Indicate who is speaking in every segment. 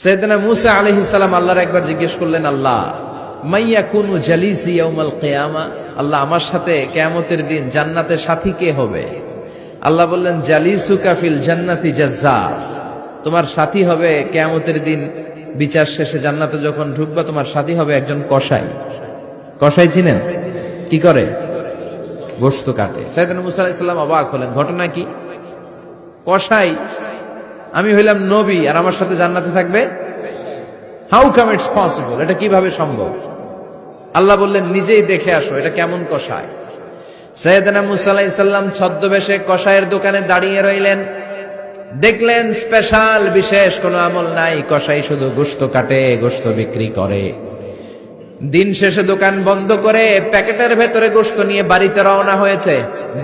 Speaker 1: সাইয়েদনা মূসা আলাইহিস সালাম আল্লাহর একবার জিজ্ঞেস করলেন, আল্লাহ মাইয়াকুনু জালিসি ইয়াউমাল কিয়ামা, আল্লাহ আমার সাথে কিয়ামতের দিন জান্নাতে সাথী কে হবে? আল্লাহ বললেন, জালিসুকা ফিল জান্নাতি জাজ্জার, তোমার সাথী হবে কিয়ামতের দিন বিচার শেষে জান্নাতে যখন ঢুকবা তোমার সাথী হবে একজন কসাই। কসাই চিনেন? কি করে? গোশত কাটে। সাইয়েদনা মূসা আলাইহিস সালাম অবাক হলেন, ঘটনা কি? কসাই, আমি হইলাম নবী আর আমার সাথে জান্নাতে থাকবে? হাউ কাম ইটস পসিবল, এটা কিভাবে সম্ভব? আল্লাহ বললেন, নিজেই দেখে আসো এটা কেমন কসাই। সাইয়েদনা মূসা আলাইহিস সালাম ছদ্মবেশে কসাইয়ের দোকানে দাঁড়িয়ে রইলেন। দেখলেন স্পেশাল বিশেষ কোনো আমল নাই, কসাই শুধু গোশত কাটে, গোশত বিক্রি করে। দিন শেষে দোকান বন্ধ করে প্যাকেটের ভেতরে গোশত নিয়ে বাড়িতে রওনা হয়েছে।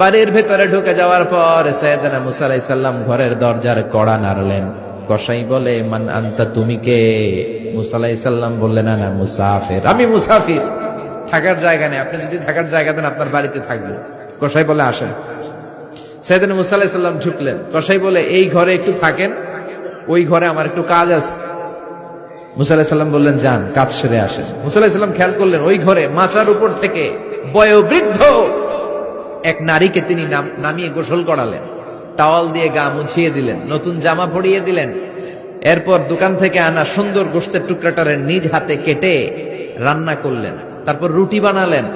Speaker 1: বাড়ির ভেতরে ঢুকে যাওয়ার পর সাইয়েদনা মূসা আলাইহিস সালাম ঘরের দরজার কড়া নাড়লেন। কসাই বলে, মান আনতা, তুমি কে? মূসা আলাইহিস সালাম বললেন, আনা মুসাফির, আমি মুসাফির, থাকার জায়গা নেই, আপনি যদি থাকার জায়গা দেন আপনার বাড়িতে থাকবো। কসাই বলে, আসেন। সাইয়েদনা মূসা আলাইহিস সালাম ঢুকলেন। কসাই বলে, এই ঘরে একটু থাকেন, ওই ঘরে আমার একটু কাজ আছে। মূসা আলাইহিস সালাম বললেন, যান, কাজ সেরে আসেন। মূসা আলাইহিস সালাম খেয়াল করলেন ওই ঘরে মাচার উপর থেকে বয়োবৃদ্ধ এক নারীকে তিনি নামিয়ে গোসল করালেন, টাওয়াল দিয়ে গা মুছিয়ে দিলেন, নতুন জামা পরিয়ে দিলেন। এরপর দোকান থেকে আনা সুন্দর গোশতের টুকরাটারে নিজ হাতে কেটে রান্না করলেন। তারপর রুটি বানালেন,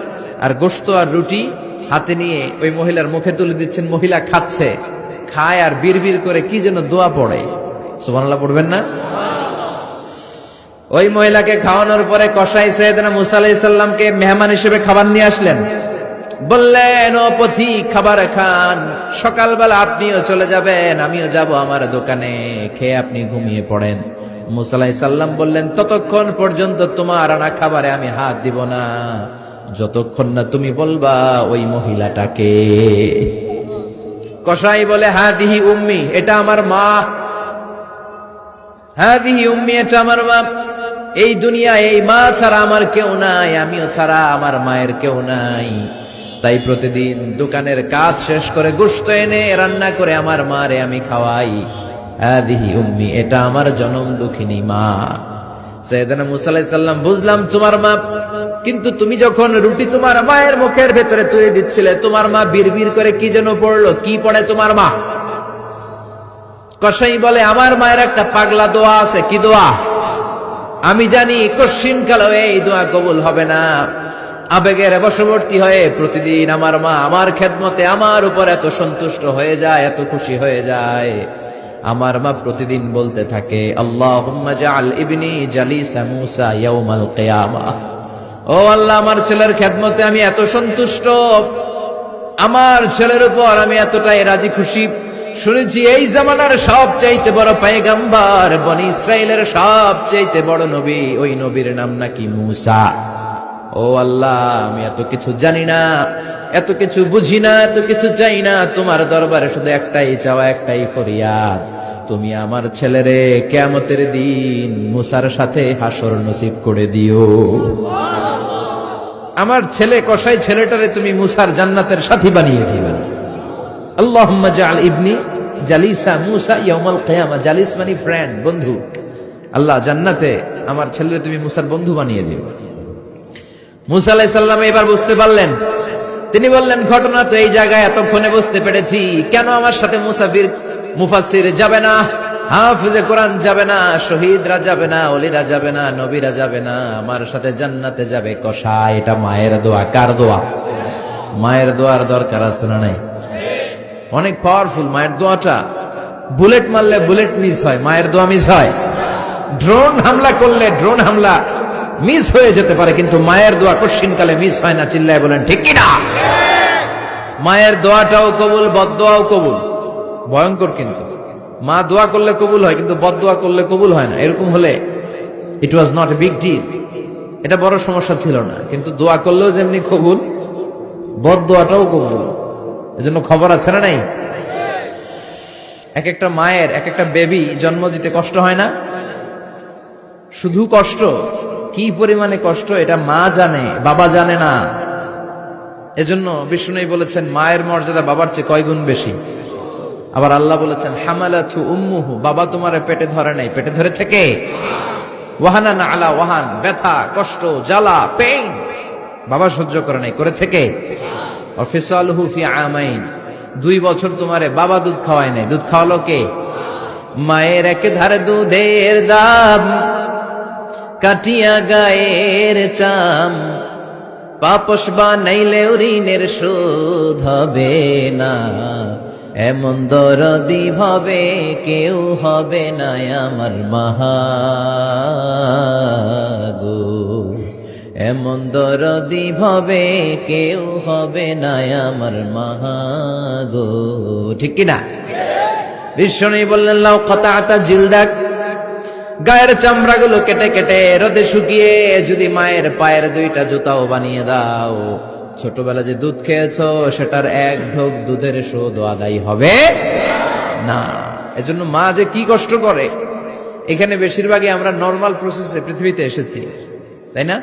Speaker 1: আর গোশত আর রুটি হাতে নিয়ে ওই মহিলার মুখে তুলে দিচ্ছেন। মহিলা খাচ্ছে, খায় আর বিড়বিড় করে কি যেন দোয়া পড়ে। সুবহানাল্লাহ পড়বেন না? ওই মহিলাকে খাওয়ানোর পরে কসাই সাইয়েদনা মূসা আলাইহিস সালামকে মেহমান হিসেবে খাবার নিয়ে আসলেন। বললেন, ও পথিক, খাবার খান, সকালবেলা আপনিও চলে যাবেন, আমিও যাব আমার দোকানে, খেয়ে আপনি ঘুমিয়ে পড়েন। মূসা আলাইহিস সালাম বললেন, ততক্ষণ পর্যন্ত তোমার আনা খাবারে আমি হাত দিব না যতক্ষণ না তুমি বলবা ওই মহিলাটাকে। কসাই বলে, হাদিহি উম্মি, এটা আমার মা। হাদিহি উম্মি, এটা আমার মা। এই দুনিয়ায় এই মা ছাড়া আমার কেউ নাই, আমিও ছাড়া আমার মায়ের কেউ নাই। তাই প্রতিদিন দোকানের কাজ শেষ করে গোশত এনে রান্না করে আমার মারে আমি খাওয়াই। হাদিহি উম্মি, এটা আমার জনম দুঃখিনী মা। সাইয়েদনা মূসা আলাইহিস সালাম, বুঝলাম তোমার মা, কিন্তু তুমি যখন রুটি তোমার মায়ের মুখের ভেতরে তুলে দিচ্ছিলে, তোমার মা বিড়বিড় করে কি যেন পড়লো, কি পড়ে তোমার মা? কসাই বলে, আমার মায়ের একটা পাগলা দোয়া আছে। কি দোয়া? আমি জানি কশিন কালো এই দোয়া কবুল হবে না। আবেগের বশবর্তী হয়ে প্রতিদিন আমার মা আমার খেদমতে আমার উপর এত সন্তুষ্ট হয়ে যায়, এত খুশি হয়ে যায়। আমার মা প্রতিদিন বলতে থাকে, আল্লাহুম্মা জাআল ইবনি জালিসা মূসা ইয়াউমাল কিয়ামা। ও আল্লাহ, আমার ছেলের খেদমতে আমি এত সন্তুষ্ট, আমার ছেলের উপর আমি এতটাই রাজি খুশি। শুনেছি এই জামানার সবচাইতে বড় পয়গম্বর, বনি ইসরাইলের সবচাইতে বড় নবী, ওই নবীর নাম নাকি মূসা। ও আল্লাহ, আমি এত কিছু জানি না, এত কিছু বুঝি না, এত কিছু চাই না, তোমার দরবারে শুধু একটাই চাওয়া, একটাই ফরিয়াদ, তুমি আমার ছেলেরে কিয়ামতের দিন মূসার সাথে হাসর নসিব করে দিও। আমার ছেলে কসাই ছেলেটারে তুমি মূসার জান্নাতের সাথী বানিয়ে দিও। আল্লাহুম্মা জাআল ইবনি জালিসা মূসা ইয়াউমাল কিয়ামা। জালিস মানে ফ্রেন্ড, বন্ধু। আল্লাহ, জান্নাতে আমার ছেলেরে তুমি মূসার বন্ধু বানিয়ে দিও। মূসা আলাইহিস সালাম এবার বুঝতে পারলেন। তিনি বললেন, ঘটনা তো এই জায়গায় এতক্ষণে বুঝতে পেরেছি, কেন আমার সাথে মুফাসসির যাবে না, হাফেজে কোরআন যাবে না, শহীদরা যাবে না, ওলিরা যাবে না, নবীরা যাবে না, আমার সাথে জান্নাতে যাবে কসাই। এটা মায়ের দোয়া। কার দোয়া? মায়ের দোয়ার দরকার আছে না নাই? অনেক পাওয়ারফুল মায়ের দোয়াটা। বুলেট মারলে বুলেট মিস হয়, মায়ের দোয়া মিস হয়? ড্রোন হামলা করলে ড্রোন হামলা মিস হয়ে যেতে পারে, কিন্তু মায়ের দোয়া কশিনকালে মিস হয় না। চিল্লায় বলেন ঠিক কিনা? মায়ের দোয়াটাও কবুল, বদদোয়াও কবুল। ভয়ঙ্কর কিন্তু। মা দোয়া করলে কবুল হয়, কিন্তু বদদোয়া করলে কবুল হয় না। এরকম হলে it was not a big deal, এটা বড় সমস্যা ছিল না। কিন্তু দোয়া করলেও যেমনি কবুল, বদদোয়াটাও কবুল। এজন্য খবর আছে না নাই? এক একটা মায়ের এক একটা বেবি জন্ম দিতে কষ্ট হয় না? শুধু কষ্ট, কি পরিমাণে কষ্ট এটা মা জানে, বাবা জানে না। এজন্য বিষ্ণু বলেছেন, মায়ের মর্যাদা বাবার চেয়ে কয় গুণ বেশি? আবার আল্লাহ বলেছেন হামালাতু উম্মুহু, বাবা তোমার পেটে ধরে নাই, পেটে ধরেছে কে? ওয়াহানান আলা ওয়াহান, ব্যথা, কষ্ট, জ্বালা, পেইন বাবা সহ্য করে নাই, করেছে কে? অফিসালহু ফি আমাইন, 2 বছর তোমারে বাবা দুধ খাওয়ায় নাই, দুধ খাওয়ালো কে? মায়ের এক ধারে দুধের দাম, কাটিয়া গায়ের চাম, পাপস বানাইলে ঋণের শোধ হবে না, এমন দরদি ভাবে কেউ হবে না আমার মাগো, এমন দরদি ভাবে কেউ হবে না আমার মাগো। ঠিক কিনা? বিশ্বনবী বললেন লাউ কাতাতা জিলদাক, গায়ের চামড়াগুলো কেটে কেটে রোদে শুকিয়ে যদি মায়ের পায়ের 2টা জুতাও বানিয়ে দাও, ছোটবেলা যে দুধ খেয়েছো সেটার 1 ঢোক দুধের শোধ আদায় হবে না। এজন্য মা যে কি কষ্ট করে, এখানে বেশিরভাগই আমরা নরমাল প্রসেসে পৃথিবীতে এসেছি, তাই না?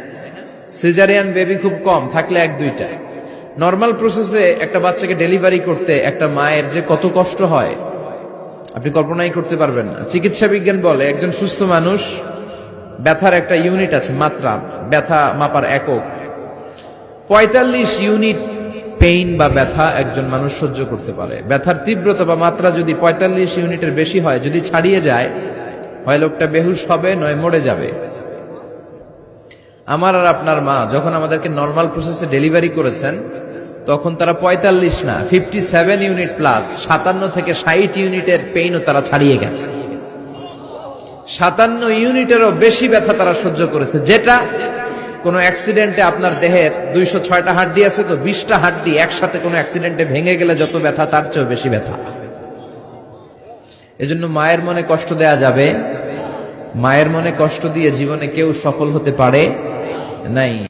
Speaker 1: সিজারিয়ান বেবি খুব কম, থাকলে 1-2টা। নরমাল প্রসেসে একটা বাচ্চাকে ডেলিভারি করতে একটা মায়ের যে কত কষ্ট হয় আপনি কল্পনাই করতে পারবেন না। চিকিৎসা বিজ্ঞান বলে একজন সুস্থ মানুষ, ব্যথার একটা ইউনিট আছে, মাত্রা, ব্যথা মাপার একক, 45 ইউনিট পেইন বা ব্যথা একজন মানুষ সহ্য করতে পারে। ব্যথার তীব্রতা বা মাত্রা যদি 45 ইউনিটের বেশি হয়, যদি ছাড়িয়ে যায়, হয় লোকটা বেহুশ হবে, নয় মরে যাবে। আমার আর আপনার মা যখন আমাদেরকে নরমাল প্রসেসে ডেলিভারি করেছেন, তখন তারা 45 না 57 ইউনিট প্লাস 57 থেকে 60 ইউনিটের পেইনও তারা ছাড়িয়ে গেছে। 57 ইউনিটেরও বেশি ব্যথা তারা সহ্য করেছে, যেটা কোনো অ্যাক্সিডেন্টে আপনার দেহের 206টা হাড্ডি আছে, তো 20টা হাড্ডি একসাথে কোনো অ্যাক্সিডেন্টে ভেঙে গেলে যত ব্যথা তার চেয়েও বেশি ব্যথা। এজন্য মায়ের মনে কষ্ট দেয়া যাবে, মায়ের মনে কষ্ট দিয়ে জীবনে কেউ সফল হতে পারে নাই।